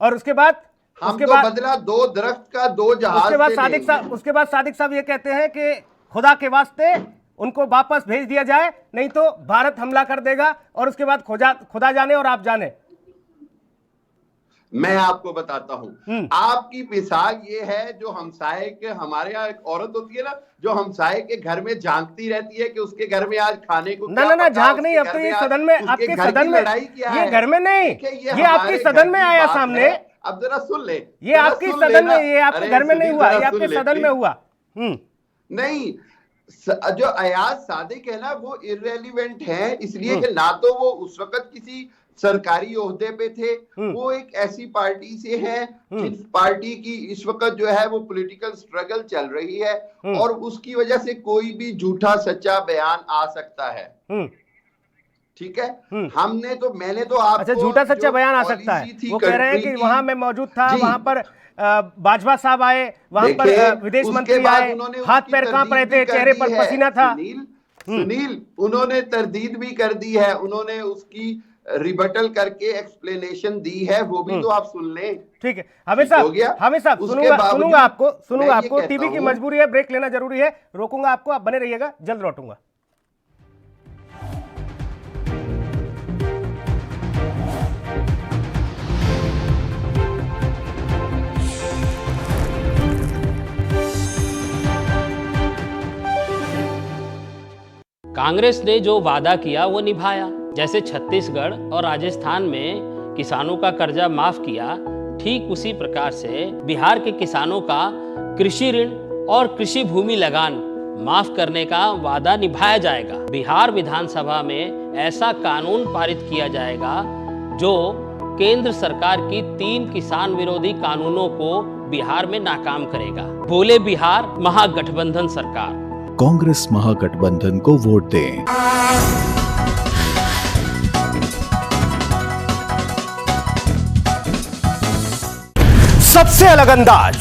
और उसके बाद बदला 2 दरख्त का 2 जहाज। उसके बाद सादिक साहब ये कहते हैं कि खुदा के वास्ते उनको वापस भेज दिया जाए, नहीं तो भारत हमला कर देगा, और उसके बाद खुदा जाने और आप जाने। मैं आपको बताता हूं, आपकी मिसाल ये है, जो हमसाये के, हमारे यहाँ एक औरत होती है ना, जो हमसाये के घर में झांकती रहती है कि उसके घर में आज खाने को ना झांक नहीं, अब तो ये सदन में, आपके सदन में, ये घर में नहीं, ये आपके सदन में आया सामने। अब जरा सुन ले, ये आपकी सदन में, ये आपके घर में नहीं हुआ, ये आपके सदन में हुआ। नहीं, जो अयाज सादिक है ना, वो इररेलेवेंट है, इसलिए कि ना तो वो उस वक्त किसी सरकारी ओहदे पे थे, वो एक ऐसी पार्टी से है जिस पार्टी की इस वक्त जो है वो पॉलिटिकल स्ट्रगल चल रही है, और उसकी वजह से कोई भी झूठा सच्चा बयान आ सकता है। ठीक है। मैंने तो आपको, अच्छा, झूठा सच्चा बयान आ सकता है, वो कह रहे हैं कि वहां मैं मौजूद था, वहां पर बाजवा साहब आए, वहां पर विदेश मंत्री आए, हाथ पैर कांप रहे थे, चेहरे पर पसीना था। सुनील, उन्होंने तरदीद भी कर दी है, उन्होंने उसकी रिबटल करके एक्सप्लेनेशन दी है, वो भी तो आप सुन लें। ठीक है हामिद साहब, सुनूंगा आपको। टीवी की मजबूरी है, ब्रेक लेना जरूरी है, रोकूंगा आपको, आप बने रहिएगा, जल्द लौटूंगा। कांग्रेस ने जो वादा किया वो निभाया। जैसे छत्तीसगढ़ और राजस्थान में किसानों का कर्जा माफ किया, ठीक उसी प्रकार से बिहार के किसानों का कृषि ऋण और कृषि भूमि लगान माफ करने का वादा निभाया जाएगा। बिहार विधानसभा में ऐसा कानून पारित किया जाएगा जो केंद्र सरकार की 3 किसान विरोधी कानूनों को बिहार में नाकाम करेगा। बोले बिहार महागठबंधन सरकार। कांग्रेस महागठबंधन को वोट दें। सबसे अलग अंदाज,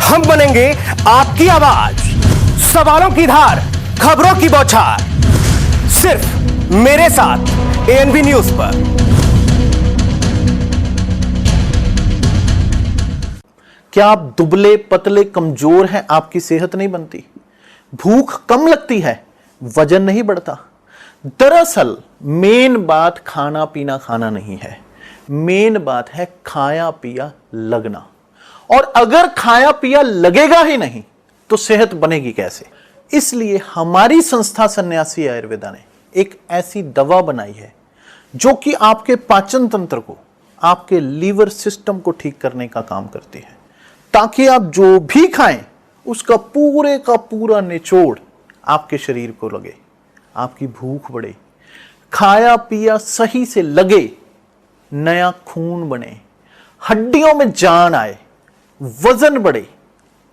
हम बनेंगे आपकी आवाज, सवालों की धार, खबरों की बौछार, सिर्फ मेरे साथ एएनबी न्यूज पर। क्या आप दुबले पतले कमजोर हैं, आपकी सेहत नहीं बनती, भूख कम लगती है, वजन नहीं बढ़ता? दरअसल मेन बात खाना पीना खाना नहीं है, मेन बात है खाया पिया लगना। और अगर खाया पिया लगेगा ही नहीं तो सेहत बनेगी कैसे? इसलिए हमारी संस्था सन्यासी आयुर्वेदा ने एक ऐसी दवा बनाई है जो कि आपके पाचन तंत्र को, आपके लीवर सिस्टम को ठीक करने का काम करती है, ताकि आप जो भी खाएं उसका पूरे का पूरा निचोड़ आपके शरीर को लगे, आपकी भूख बढ़े, खाया पिया सही से लगे, नया खून बने, हड्डियों में जान आए, वजन बढ़े,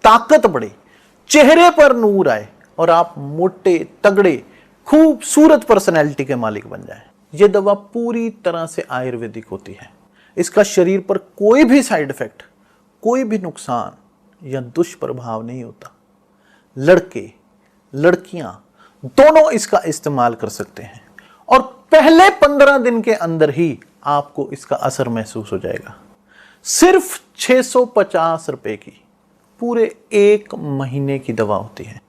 ताकत बढ़े, चेहरे पर नूर आए और आप मोटे तगड़े खूबसूरत पर्सनैलिटी के मालिक बन जाएं। यह दवा पूरी तरह से आयुर्वेदिक होती है। इसका शरीर पर कोई भी साइड इफेक्ट, कोई भी नुकसान या दुष्प्रभाव नहीं होता। लड़के लड़कियां दोनों इसका इस्तेमाल कर सकते हैं और पहले 15 दिन के अंदर ही आपको इसका असर महसूस हो जाएगा। सिर्फ 650 रुपए की पूरे 1 महीने की दवा होती है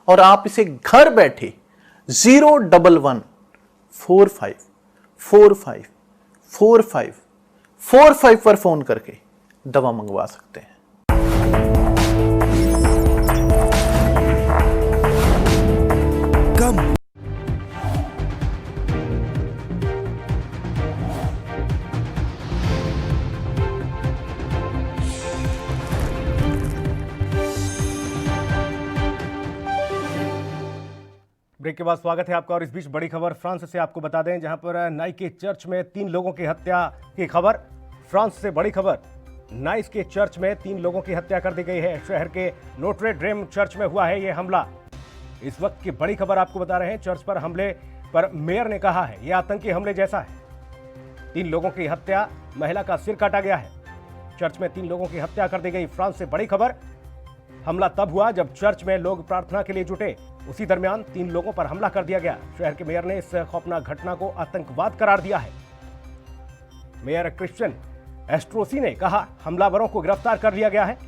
और आप इसे घर बैठे 01145454545 पर फोन करके दवा मंगवा सकते हैं। कम ब्रेक के बाद स्वागत है आपका। और इस बीच बड़ी खबर फ्रांस से आपको बता दें, जहां पर नाइस के चर्च में 3 लोगों की हत्या की खबर। फ्रांस से बड़ी खबर, नाइस के चर्च में 3 लोगों की हत्या कर दी गई है। शहर के नोट्रे ड्रेम चर्च में हुआ है ये हमला। इस वक्त की बड़ी खबर आपको बता रहे हैं। चर्च पर हमले पर मेयर ने कहा है यह आतंकी हमले जैसा है। 3 लोगों की हत्या, महिला का सिर काटा गया है। चर्च में 3 लोगों की हत्या कर दी गई। फ्रांस से बड़ी खबर, हमला तब हुआ जब चर्च में लोग प्रार्थना के लिए जुटे, उसी दरमियान 3 लोगों पर हमला कर दिया गया। शहर के मेयर ने इस खौफनाक घटना को आतंकवाद करार दिया है। मेयर क्रिश्चियन एस्ट्रोसी ने कहा हमलावरों को गिरफ्तार कर लिया गया है,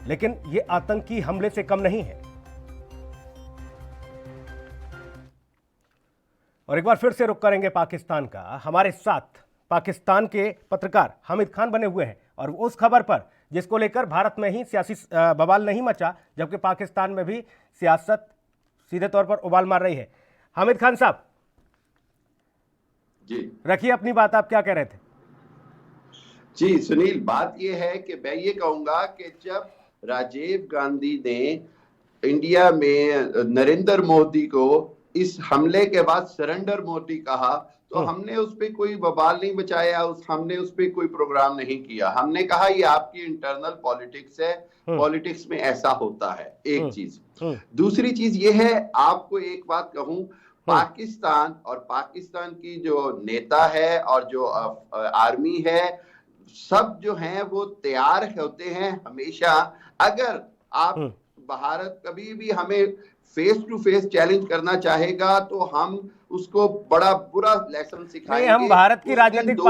लेकिन यह आतंकी हमले से कम नहीं है। और एक बार फिर से रुख करेंगे पाकिस्तान का। हमारे साथ पाकिस्तान के पत्रकार हामिद खान बने हुए हैं और उस खबर पर जिसको लेकर भारत में ही सियासी बवाल नहीं मचा, जबकि पाकिस्तान में भी सियासत सीधे तौर पर उबाल मार रही है। हामिद खान साहब जी रखिए अपनी बात, आप क्या कह रहे थे? जी सुनील, बात यह है कि मैं ये कहूंगा कि जब राजीव गांधी ने इंडिया में नरेंद्र मोदी को इस हमले के बाद सरेंडर मोदी कहा, तो हमने उस पर कोई बवाल नहीं बचाया, हमने उस पर कोई प्रोग्राम नहीं किया। हमने कहा ये आपकी इंटरनल पॉलिटिक्स है, पॉलिटिक्स में ऐसा होता है। एक चीज। दूसरी चीज ये है, आपको एक बात कहूं, पाकिस्तान और पाकिस्तान की जो नेता है और जो आर्मी है, सब जो हैं वो तैयार होते हैं हमेशा। अगर आप भारत कभी भी हमें फेस टू फेस चैलेंज करना चाहेगा तो हम उसको बड़ा बुरा लेसन सिखाएंगे। हम भारत की राजनीतिक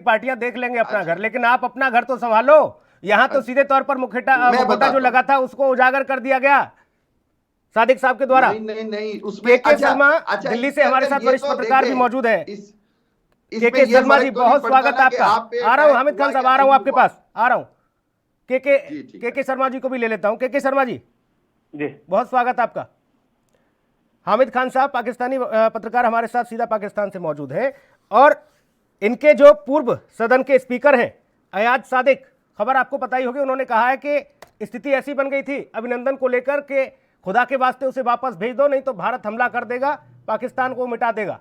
पार्टियां देख लेंगे अपना घर, लेकिन आप अपना घर तो संभालो। यहाँ तो सीधे तौर पर मुखौटा जो लगा था उसको उजागर कर दिया गया सादिक साहब के द्वारा। नहीं उसमें के शर्मा दिल्ली से हमारे साथ वरिष्ठ पत्रकार भी मौजूद है। के शर्मा जी, बहुत स्वागत आपका। आ रहा हूँ हामिद खान साहब, आ रहा हूँ आपके पास, आ रहा हूँ। के शर्मा जी को भी ले लेता हूँ। के शर्मा जी जी, बहुत स्वागत आपका। हामिद खान साहब पाकिस्तानी पत्रकार हमारे साथ सीधा पाकिस्तान से मौजूद हैं और इनके जो पूर्व सदन के स्पीकर हैं अयाज सादिक, खबर आपको पता ही होगी, उन्होंने कहा है कि स्थिति ऐसी बन गई थी अभिनंदन को लेकर के खुदा के वास्ते उसे वापस भेज दो, नहीं तो भारत हमला कर देगा, पाकिस्तान को मिटा देगा।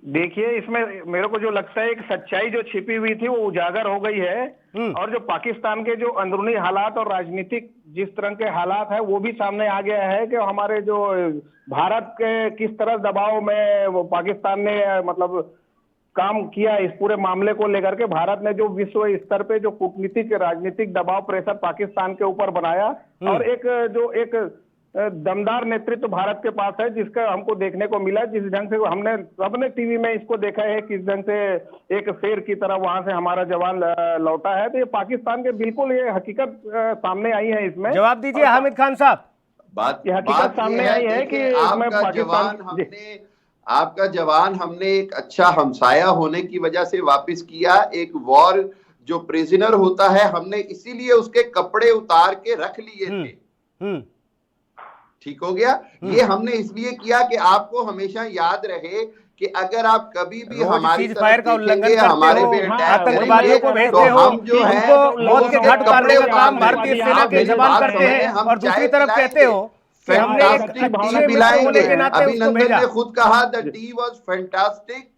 देखिए, इसमें मेरे को जो लगता है एक सच्चाई जो छिपी हुई थी वो उजागर हो गई है, और जो पाकिस्तान के जो अंदरूनी हालात और राजनीतिक जिस तरह के हालात है वो भी सामने आ गया है कि हमारे जो भारत के किस तरह दबाव में वो पाकिस्तान ने मतलब काम किया इस पूरे मामले को लेकर के। भारत ने जो विश्व स्तर पे जो कूटनीतिक राजनीतिक दबाव प्रेशर पाकिस्तान के ऊपर बनाया, और एक दमदार नेतृत्व भारत के पास है जिसका हमको देखने को मिला। जिस ढंग से हमने सबने टीवी में इसको देखा है, किस ढंग से एक शेर की तरह वहां से हमारा जवान लौटा है, तो ये पाकिस्तान के बिल्कुल ये हकीकत सामने आई है। इसमें जवाब दीजिए हामिद खान साहब। बात ये हकीकत सामने आई है कि इसमें पाकिस्तान आपका जवान हमने एक अच्छा हमसाया होने की वजह से वापस किया। एक वॉर जो प्रिजनर होता है हमने इसीलिए उसके कपड़े उतार के रख लिए थे। ठीक हो गया। ये हमने इसलिए किया कि आपको हमेशा याद रहे कि अगर आप कभी भी हमारी फायर का उल्लंघन हमारे आतंकवादियों को भेजते हो, उनको मौत के घाट उतारने का काम भारतीय सेना के जवान करते हैं, और दूसरी तरफ कहते हो कि हमने अभिनंदन ने खुद कहा द टी वाज फैंटास्टिक,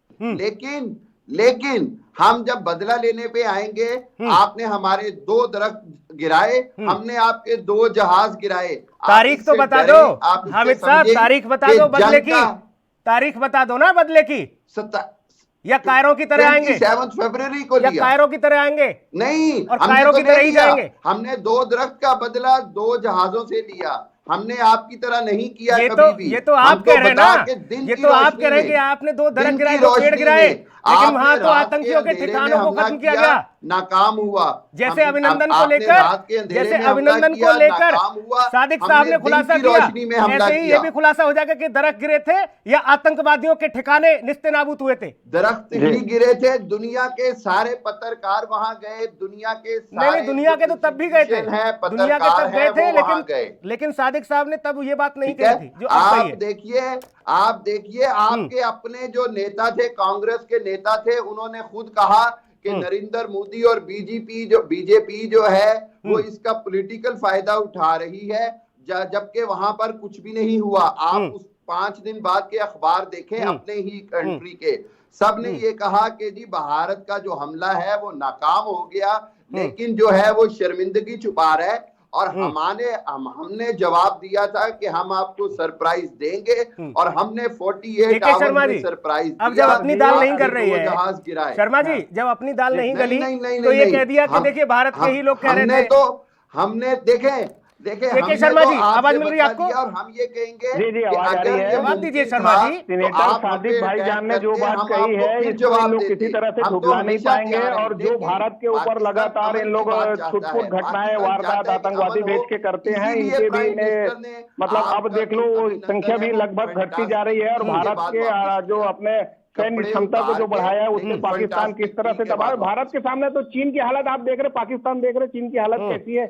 लेकिन हम जब बदला लेने पे आएंगे, आपने हमारे 2 दरख्त गिराए, हमने आपके 2 जहाज गिराए। तारीख तो बता दो हामिद साहब, तारीख बता दो बदले की, तारीख बता दो ना बदले की। या कायरों की तरह आएंगे 7 फरवरी को या कायरों की तरह आएंगे? नहीं, और कायरों की तरह ही जाएंगे। हमने 2 दरख्त का बदला 2 जहाजों से लिया, हमने आपकी तरह नहीं किया कभी भी। ये तो आप कह रहे हैं ना, ये तो आप कह रहे हैं कि आपने 2 दरख्त गिराए, 2 पेड़ गिराए, लेकिन वहां तो आतंकियों के ठिकानों को खत्म किया गया, नाकाम हुआ। जैसे अभिनंदन को लेकर सादिक साहब ने खुलासा किया, ऐसे ही ये भी खुलासा हो जाएगा कि दरख्त गिरे थे या आतंकवादियों के ठिकाने निस्तेनाबूत हुए थे। दरख्त ही गिरे थे, दुनिया के सारे पत्रकार वहां गए, दुनिया के सारे दुनिया के तो तब भी गए थे, दुनिया के तब गए थे, लेकिन सादिक साहब ने तब ये बात नहीं कही थी जो आप देखिए आपके अपने जो नेता थे, कांग्रेस के नेता थे, उन्होंने खुद कहा कि नरेंद्र मोदी और बीजेपी जो है वो इसका पॉलिटिकल फायदा उठा रही है, जबकि वहां पर कुछ भी नहीं हुआ। आप उस 5 दिन बाद के अखबार देखें अपने ही कंट्री के, सब ने ये कहा कि जी भारत का जो हमला है वो नाकाम हो गया, लेकिन जो है वो शर्मिंदगी छुपा रहा है। और हमने जवाब दिया था कि हम आपको सरप्राइज देंगे, और हमने 48 आवर्स में सरप्राइज दिया। अब जब अपनी दाल नहीं कर रही है जहाज गिराए, शर्मा जी, जब अपनी दाल नहीं गली तो ये कह दिया कि देखिए भारत के ही लोग कह रहे थे। तो हमने देखे शर्मा जी, आवाज मिल रही है आपको? और हम ये कहेंगे जी आवाज आ रही है, जवाब दीजिए शर्मा जी। सीनेटर सादिक भाईजान ने जो बात कही है इसको हम लोग किसी तरह से झुठला नहीं पाएंगे, और जो भारत के ऊपर लगातार इन लोग छुटपुट घटनाएं वारदात आतंकवादी भेज के करते हैं, इनके भी मतलब अब देख लो संख्या भी लगभग घटती जा रही है, और भारत के जो अपने सैन्य क्षमता को जो बढ़ाया है उससे पाकिस्तान किस तरह से दबा। भारत के सामने तो चीन की हालत आप देख रहे, पाकिस्तान देख रहे, चीन की हालत कैसी है।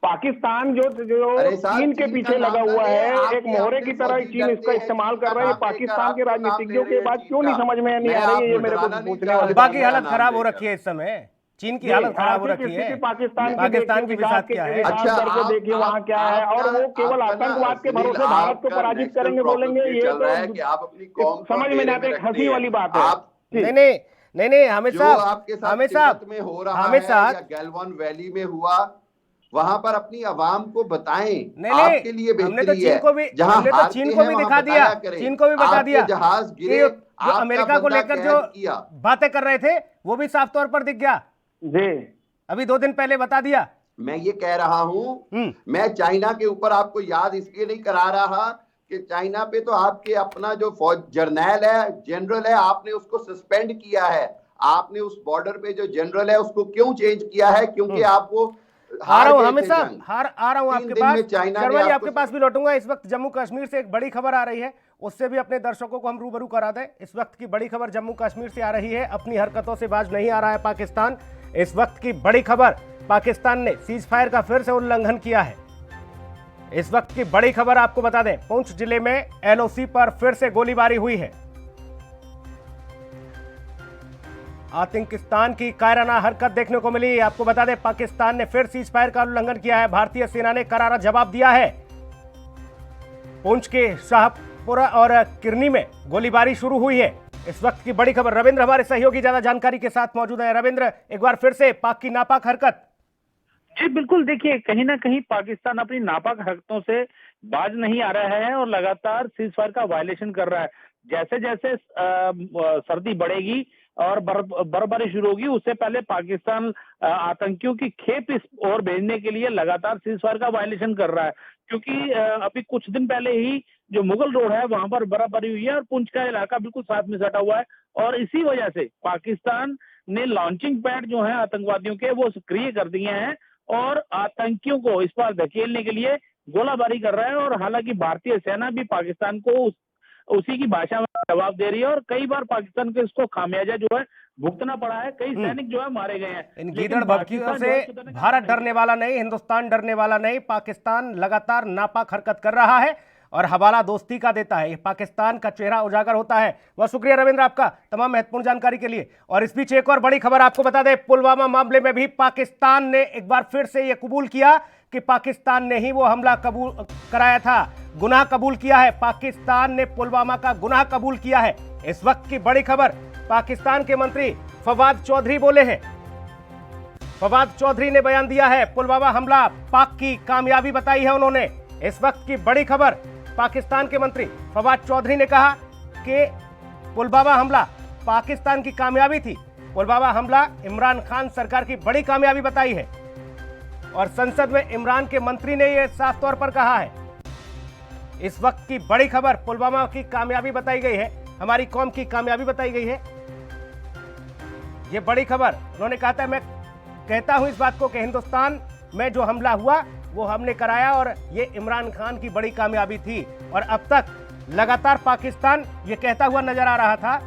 पाकिस्तान जो चीन के पीछे लगा हुआ है, एक मोहरे की तरह चीन इसका इस्तेमाल कर रहा है। पाकिस्तान के राजनीतिज्ञों के बात क्यों नहीं समझ में नहीं आ रही है, ये मेरे को पूछने वाली। बाकी हालत खराब हो रखी है इस समय, चीन की हालत खराब हो रखी है, पाकिस्तान की विकास क्या है, अच्छा देखिए वहाँ क्या है, और वो केवल आतंकवाद के भरोसे भारत को पराजित करेंगे बोलेंगे, ये तो समझ में नहीं आता, हंसी वाली बात है। नहीं हमेशा गैलवान वैली में हुआ, वहां पर अपनी आवाम को बताएं, आपके लिए बेहतरी है। हमने तो चीन को भी दिखा दिया, चीन को भी बता दिया जहाज गिरे, जो अमेरिका को लेकर जो बातें कर रहे थे वो भी साफ तौर पर दिख गया जी, अभी 2 दिन पहले बता दिया। मैं ये कह रहा हूं, मैं चाइना के ऊपर आपको याद इसलिए नहीं करा रहा कि चाइना पे तो आपके अपना जो फौज जनरल है, आपने उसको सस्पेंड किया है। आपने उस बॉर्डर पे जो जनरल है उसको क्यों चेंज किया है? क्योंकि आपको आ रहा हूं हमेशा आ रहा हूं आपके पास, शर्मा जी आपके पास भी लौटूंगा। इस वक्त जम्मू कश्मीर से एक बड़ी खबर आ रही है, उससे भी अपने दर्शकों को हम रूबरू करा दें। इस वक्त की बड़ी खबर जम्मू कश्मीर से आ रही है, अपनी हरकतों से बाज नहीं आ रहा है पाकिस्तान। इस वक्त की बड़ी खबर, पाकिस्तान ने सीज फायर का फिर से उल्लंघन किया है। इस वक्त की बड़ी खबर आपको बता दें, पुंछ जिले में LOC पर फिर से गोलीबारी हुई है। आतंकिस्तान की कायराना हरकत देखने को मिली। आपको बता दें, पाकिस्तान ने फिर सीज फायर का उल्लंघन किया है। भारतीय सेना ने करारा जवाब दिया है। पुंछ के शाहपुरा और किरनी में गोलीबारी शुरू हुई है। इस वक्त की बड़ी खबर, रविंद्र हमारे सहयोगी ज्यादा जानकारी के साथ मौजूद हैं। रविंद्र, एक बार फिर से पाक की नापाक हरकत। जी बिल्कुल, देखिए कहीं ना कहीं पाकिस्तान अपनी नापाक हरकतों से बाज नहीं आ रहा है और लगातार सीज फायर का वायलेशन कर रहा है। जैसे जैसे सर्दी बढ़ेगी और बर्फबारी शुरू होगी, उससे पहले पाकिस्तान आतंकियों की खेप इस ओर भेजने के लिए लगातार सीज फायर का वायलेशन कर रहा है। क्योंकि अभी कुछ दिन पहले ही जो मुगल रोड है वहां पर बर्फबारी हुई है और पुंछ का इलाका बिल्कुल साथ में सटा हुआ है, और इसी वजह से पाकिस्तान ने लॉन्चिंग पैड जो है आतंकवादियों के वो सक्रिय कर दिए हैं और आतंकियों को इस पर धकेलने के लिए गोलाबारी कर रहा है। और हालांकि भारतीय सेना भी पाकिस्तान को उसी की भाषा में जवाब दे रही है और कई बार पाकिस्तान को इसको खामियाजा जो है भुगतना पड़ा है। कई सैनिक जो है मारे गए हैं। इन गीदड़ भभकियों से भारत डरने वाला नहीं, हिंदुस्तान डरने वाला नहीं। पाकिस्तान लगातार नापाक हरकत कर रहा है और हवाला दोस्ती का देता है। ये पाकिस्तान का चेहरा उजागर होता है। बहुत शुक्रिया रविंद्र आपका तमाम महत्वपूर्ण जानकारी के लिए। और इस बीच एक और बड़ी खबर आपको बता दें, पुलवामा मामले में भी पाकिस्तान ने एक बार फिर से ये कबूल किया कि पाकिस्तान ने ही वो हमला कबूल कराया था, गुनाह कबूल किया है। पाकिस्तान ने पुलवामा का गुनाह कबूल किया है। इस वक्त की बड़ी खबर, पाकिस्तान के मंत्री फवाद चौधरी बोले हैं। फवाद चौधरी ने बयान दिया है, पुलवामा हमला पाक की कामयाबी बताई है उन्होंने। इस वक्त की बड़ी खबर, पाकिस्तान के मंत्री फवाद चौधरी ने कहा कि पुलवामा हमला पाकिस्तान की कामयाबी थी। पुलवामा हमला इमरान खान सरकार की बड़ी कामयाबी बताई है। और संसद में इमरान के मंत्री ने यह साफ तौर पर कहा है। इस वक्त की बड़ी खबर, पुलवामा की कामयाबी बताई गई है, हमारी कौम की कामयाबी बताई गई है। यह बड़ी खबर, उन्होंने कहा था, मैं कहता हूं इस बात को कि हिंदुस्तान में जो हमला हुआ वो हमने कराया और ये इमरान खान की बड़ी कामयाबी थी। और अब तक लगातार पाकिस्तान ये कहता हुआ नजर आ रहा था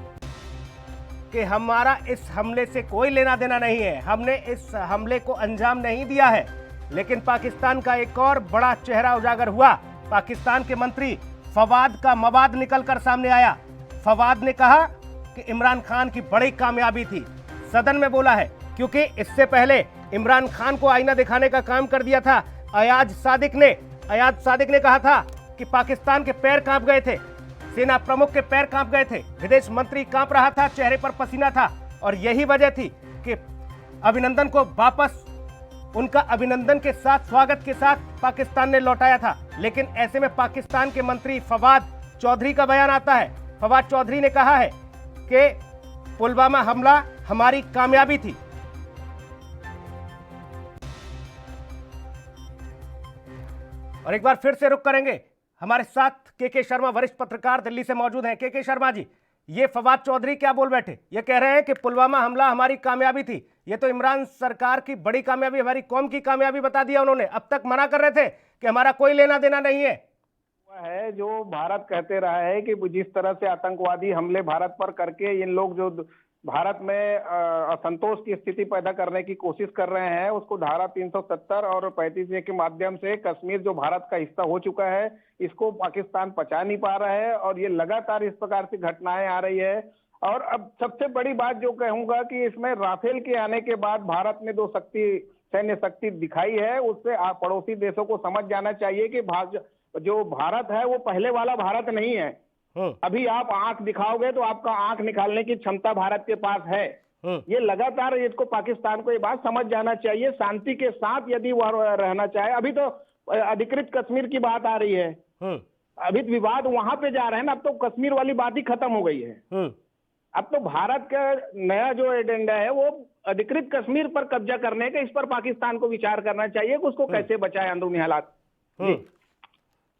कि हमारा इस हमले से कोई लेना देना नहीं है, हमने इस हमले को अंजाम नहीं दिया है। लेकिन पाकिस्तान का एक और बड़ा चेहरा उजागर हुआ। पाकिस्तान के मंत्री फवाद का मवाद निकलकर सामने आया। फवाद ने कहा कि इमरान खान की बड़ी कामयाबी थी। सदन में बोला है क्योंकि इससे पहले इमरान खान को आईना दिखाने का काम कर दिया था अयाज सादिक ने कहा था कि पाकिस्तान के पैर कांप गए थे, सेना प्रमुख के पैर कांप गए थे, विदेश मंत्री कांप रहा था, चेहरे पर पसीना था। और यही वजह थी कि अभिनंदन को वापस उनका अभिनंदन के साथ, स्वागत के साथ पाकिस्तान ने लौटाया था। लेकिन ऐसे में पाकिस्तान के मंत्री फवाद चौधरी का बयान आता है। फवाद चौधरी ने कहा है कि पुलवामा हमला हमारी कामयाबी थी। और एक बार फिर से रुक करेंगे, हमारे साथ के शर्मा वरिष्ठ पत्रकार दिल्ली से मौजूद हैं। के शर्मा जी, ये फवाद चौधरी क्या बोल बैठे? ये कह रहे हैं कि पुलवामा हमला हमारी कामयाबी थी। ये तो इमरान सरकार की बड़ी कामयाबी, हमारी कौम की कामयाबी बता दिया उन्होंने। अब तक मना कर रहे थे कि हमारा कोई लेना देना नहीं है। जो भारत कहते रहा है कि जिस तरह से आतंकवादी हमले भारत पर करके इन लोग जो भारत में असंतोष की स्थिति पैदा करने की कोशिश कर रहे हैं, उसको धारा 370 और 35A के माध्यम से कश्मीर जो भारत का हिस्सा हो चुका है, इसको पाकिस्तान पचा नहीं पा रहा है और ये लगातार इस प्रकार से घटनाएं आ रही है। और अब सबसे बड़ी बात जो कहूंगा कि इसमें राफेल के आने के बाद भारत ने जो सैन्य शक्ति दिखाई है, उससे पड़ोसी देशों को समझ जाना चाहिए कि जो भारत है वो पहले वाला भारत नहीं है। अभी आप आंख दिखाओगे तो आपका आंख निकालने की क्षमता भारत के पास है। ये लगातार इसको पाकिस्तान को ये बात समझ जाना चाहिए। शांति के साथ यदि वह रहना चाहे, अभी तो अधिकृत कश्मीर की बात आ रही है, अभी विवाद वहां पे जा रहे हैं ना। अब तो कश्मीर वाली बात ही खत्म हो गई है। अब तो भारत का नया जो एजेंडा है वो अधिकृत कश्मीर पर कब्जा करने का, इस पर पाकिस्तान को विचार करना चाहिए कि उसको कैसे बचाए अंदरूनी हालात।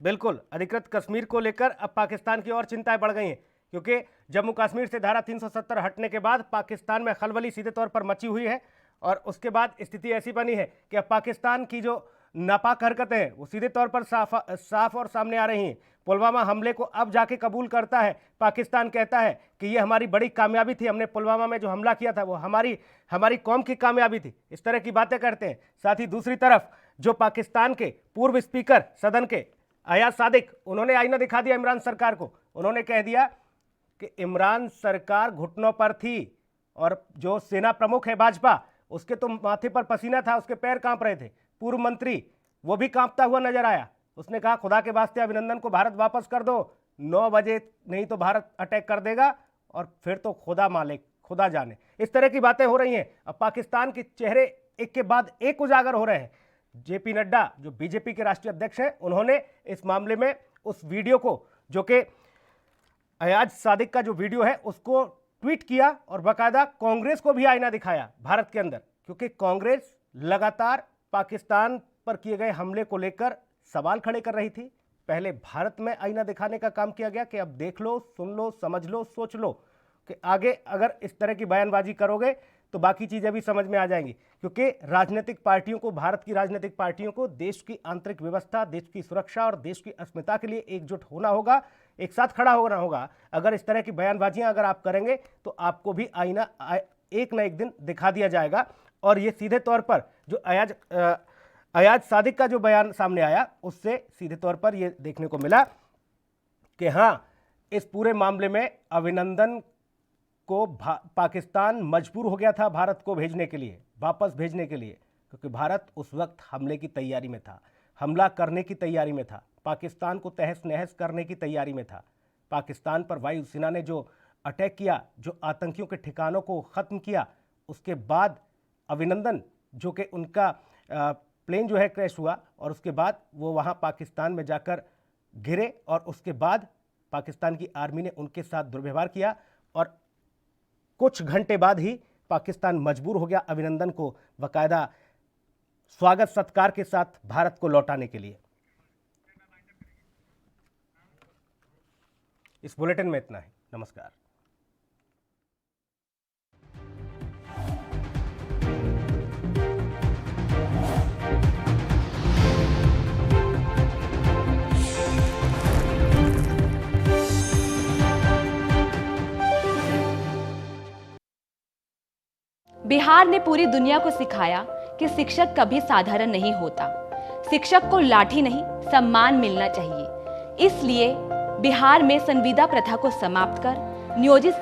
बिल्कुल, अधिकृत कश्मीर को लेकर अब पाकिस्तान की और चिंताएं बढ़ गई हैं, क्योंकि जम्मू कश्मीर से धारा 370 हटने के बाद पाकिस्तान में खलबली सीधे तौर पर मची हुई है। और उसके बाद स्थिति ऐसी बनी है कि अब पाकिस्तान की जो नापाक हरकतें हैं वो सीधे तौर पर साफ और सामने आ रही हैं। पुलवामा हमले को अब जाके कबूल करता है पाकिस्तान, कहता है कि ये हमारी बड़ी कामयाबी थी, हमने पुलवामा में जो हमला किया था वो हमारी कौम की कामयाबी थी। इस तरह की बातें करते हैं। साथ ही दूसरी तरफ जो पाकिस्तान के पूर्व स्पीकर सदन के अयाज सादिक, उन्होंने आईना दिखा दिया इमरान सरकार को। उन्होंने कह दिया कि इमरान सरकार घुटनों पर थी, और जो सेना प्रमुख है भाजपा, उसके तो माथे पर पसीना था, उसके पैर कांप रहे थे। पूर्व मंत्री वो भी कांपता हुआ नजर आया। उसने कहा खुदा के वास्ते अभिनंदन को भारत वापस कर दो, 9 बजे नहीं तो भारत अटैक कर देगा और फिर तो खुदा मालिक, खुदा जाने। इस तरह की बातें हो रही हैं। अब पाकिस्तान के चेहरे एक के बाद एक उजागर हो रहे हैं। जेपी नड्डा जो बीजेपी के राष्ट्रीय अध्यक्ष हैं, उन्होंने इस मामले में उस वीडियो को, जो कि अयाज सादिक का जो वीडियो है, उसको ट्वीट किया और बाकायदा कांग्रेस को भी आईना दिखाया भारत के अंदर, क्योंकि कांग्रेस लगातार पाकिस्तान पर किए गए हमले को लेकर सवाल खड़े कर रही थी। पहले भारत में आईना दिखाने का काम किया गया कि अब देख लो, सुन लो, समझ लो, सोच लो कि आगे अगर इस तरह की बयानबाजी करोगे तो बाकी चीजें भी समझ में आ जाएंगी, क्योंकि राजनीतिक पार्टियों को, भारत की राजनीतिक पार्टियों को देश की आंतरिक व्यवस्था, देश की सुरक्षा और देश की अस्मिता के लिए एकजुट होना होगा, एक साथ खड़ा होना होगा। अगर इस तरह की बयानबाजियां अगर आप करेंगे तो आपको भी आईना एक न एक दिन दिखा दिया जाएगा। और ये सीधे तौर पर जो अयाज सादिक का जो बयान सामने आया, उससे सीधे तौर पर यह देखने को मिला कि हाँ, इस पूरे मामले में अभिनंदन को पाकिस्तान मजबूर हो गया था भारत को भेजने के लिए, वापस भेजने के लिए, क्योंकि भारत उस वक्त हमले की तैयारी में था, हमला करने की तैयारी में था, पाकिस्तान को तहस नहस करने की तैयारी में था। पाकिस्तान पर वायुसेना ने जो अटैक किया, जो आतंकियों के ठिकानों को ख़त्म किया, उसके बाद अभिनंदन, जो कि उनका प्लेन जो है क्रैश हुआ और उसके बाद वो वहाँ पाकिस्तान में जाकर गिरे और उसके बाद पाकिस्तान की आर्मी ने उनके साथ दुर्व्यवहार किया और कुछ घंटे बाद ही पाकिस्तान मजबूर हो गया अभिनंदन को बाकायदा स्वागत सत्कार के साथ भारत को लौटाने के लिए। इस बुलेटिन में इतना ही। नमस्कार। बिहार ने पूरी दुनिया को सिखाया कि शिक्षक कभी साधारण नहीं होता। शिक्षक को लाठी नहीं, सम्मान मिलना चाहिए। इसलिए बिहार में संविदा प्रथा को समाप्त कर नियोजित